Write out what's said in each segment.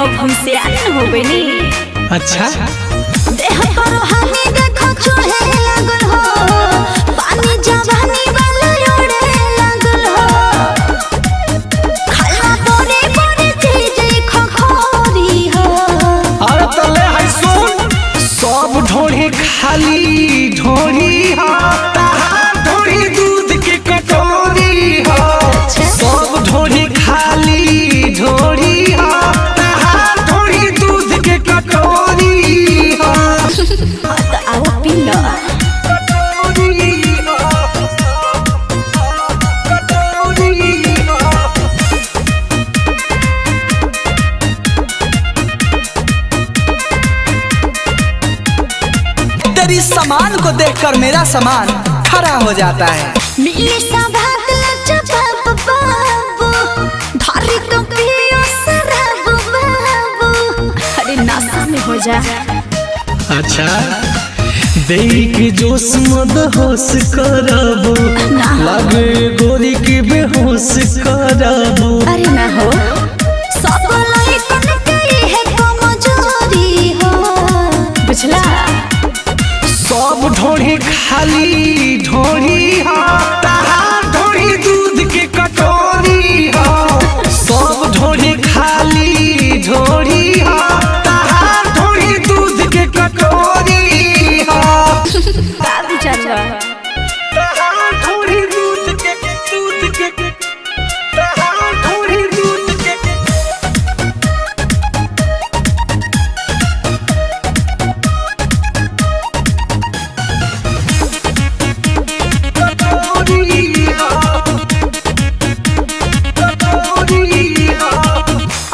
अब हम सियान हो गइनी। अच्छा देह पर हनी देखो चढ़े लागल हो, पानी जवानी वाला उड़े लागल हो, खाला बड़े बड़े चीज खखोरी हो। अरे तले है सुन, सब ढोरी खाली ढोरी हो, तहार ढोरी दूध के कटोरी हो। सब ढोरी खाली ढोरी हो, तहार ढोरी दूध के कटोरी हो। तो आओ पी लो। तेरी सामान को देखकर मेरा सामान खड़ा हो जाता है। मिली सभात लचब बाबू, धारी तो पियो शराब बाबू। अरे नासा में हो जा। अच्छा देख जोश मद होश करबो, लगे गोरी की बेहोश करबो। अरे ना हो सब लइकन के है कमजोरी हो। बुझला। सब ढोरी खाली ढोरी हो, तहार ढोरी दूध के कटोरी हो। सब ढोरी खाली ढोरी हो, तहार ढोरी दूध के कटोरी हो। का विचार बा? तहार ढोरी दूध के तहार ढोरी दूध के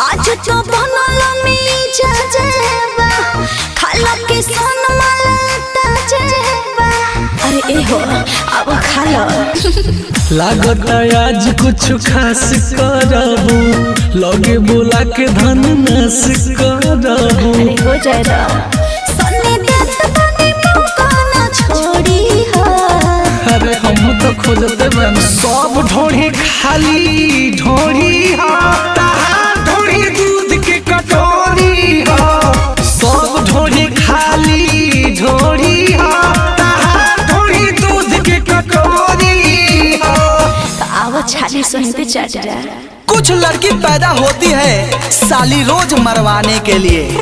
आज तो बनल मीजा जेबा, खाला के सन मलता जेबा। अरे ए हो अब खा लो। लागत आज कुछ खास करबू, लगे बोला के धन नस करबू। अरे हो जाएगा। सन्नी देत बनी मौका ना छोड़ी हो। अरे हम तो खोजते बन। सब ढोरी खाली ढोरी हो, तहार ढोरी दूध के कटोरी हो। सब ढोरी खाली ढोरी हो, तहार ढोरी दूध के कटोरी हो। आओ छाली सोने पे चढ़ जा। कुछ लड़की पैदा होती है साली रोज मरवाने के लिए।